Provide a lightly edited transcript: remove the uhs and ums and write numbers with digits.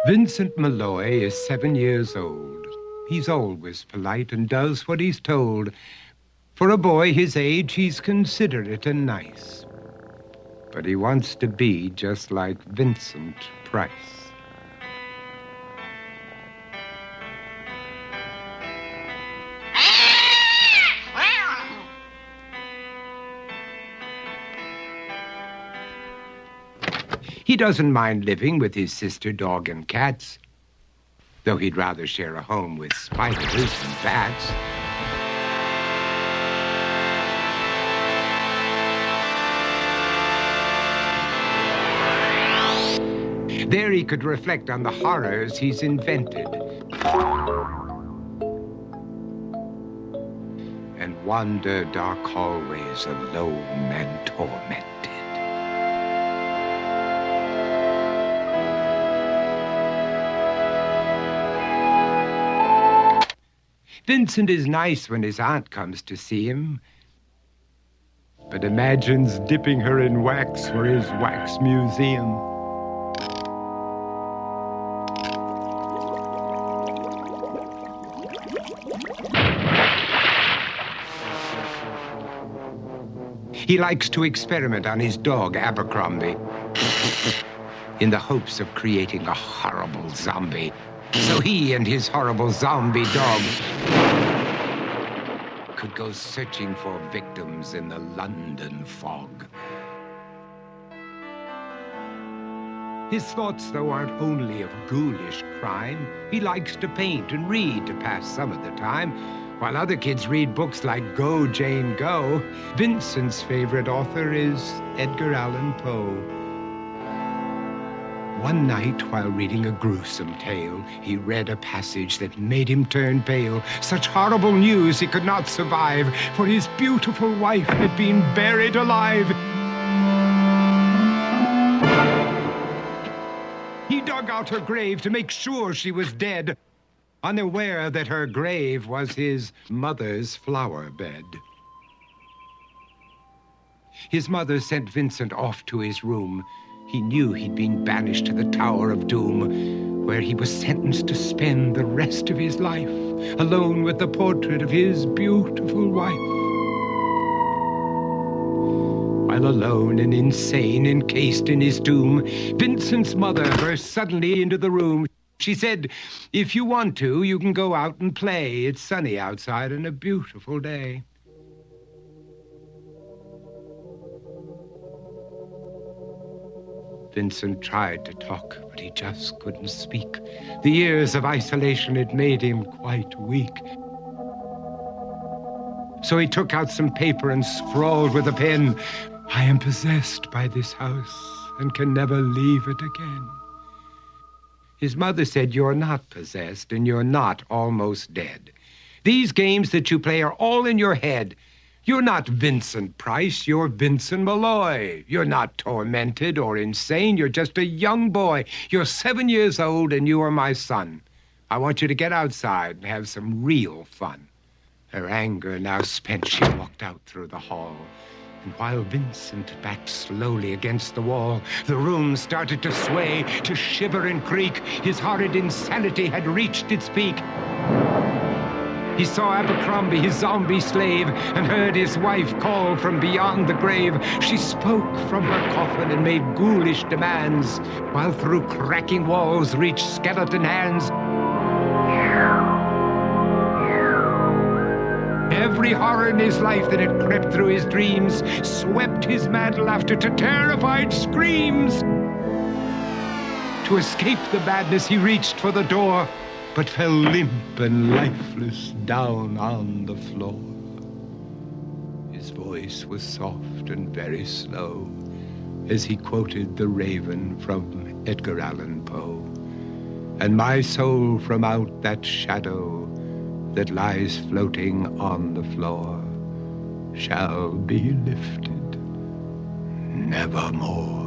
Vincent Malloy is 7 years old. He's always polite and does what he's told. For a boy his age, he's considerate and nice. But he wants to be just like Vincent Price. He doesn't mind living with his sister, dog, and cats, though he'd rather share a home with spiders and bats. There he could reflect on the horrors he's invented and wander dark hallways alone and tormented. Vincent is nice when his aunt comes to see him, but imagines dipping her in wax for his wax museum. He likes to experiment on his dog, Abercrombie, in the hopes of creating a horrible zombie. So he and his horrible zombie dog could go searching for victims in the London fog. His thoughts, though, aren't only of ghoulish crime. He likes to paint and read to pass some of the time. While other kids read books like Go, Jane, Go, Vincent's favorite author is Edgar Allan Poe. One night, while reading a gruesome tale, he read a passage that made him turn pale. Such horrible news he could not survive, for his beautiful wife had been buried alive. He dug out her grave to make sure she was dead, unaware that her grave was his mother's flower bed. His mother sent Vincent off to his room. He knew he'd been banished to the Tower of Doom, where he was sentenced to spend the rest of his life alone with the portrait of his beautiful wife. While alone and insane, encased in his tomb, Vincent's mother burst suddenly into the room. She said, "If you want to, you can go out and play. It's sunny outside and a beautiful day." Vincent tried to talk, but he just couldn't speak. The years of isolation had made him quite weak. So he took out some paper and scrawled with a pen, "I am possessed by this house and can never leave it again." His mother said, "You're not possessed and you're not almost dead. These games that you play are all in your head. You're not Vincent Price, you're Vincent Malloy. You're not tormented or insane, you're just a young boy. You're 7 years old and you are my son. I want you to get outside and have some real fun." Her anger now spent, she walked out through the hall. And while Vincent backed slowly against the wall, the room started to sway, to shiver and creak. His horrid insanity had reached its peak. He saw Abercrombie, his zombie slave, and heard his wife call from beyond the grave. She spoke from her coffin and made ghoulish demands, while through cracking walls reached skeleton hands. Every horror in his life that had crept through his dreams swept his mad laughter to terrified screams. To escape the madness, he reached for the door, but fell limp and lifeless down on the floor. His voice was soft and very slow as he quoted The Raven from Edgar Allan Poe. "And my soul from out that shadow that lies floating on the floor shall be lifted nevermore."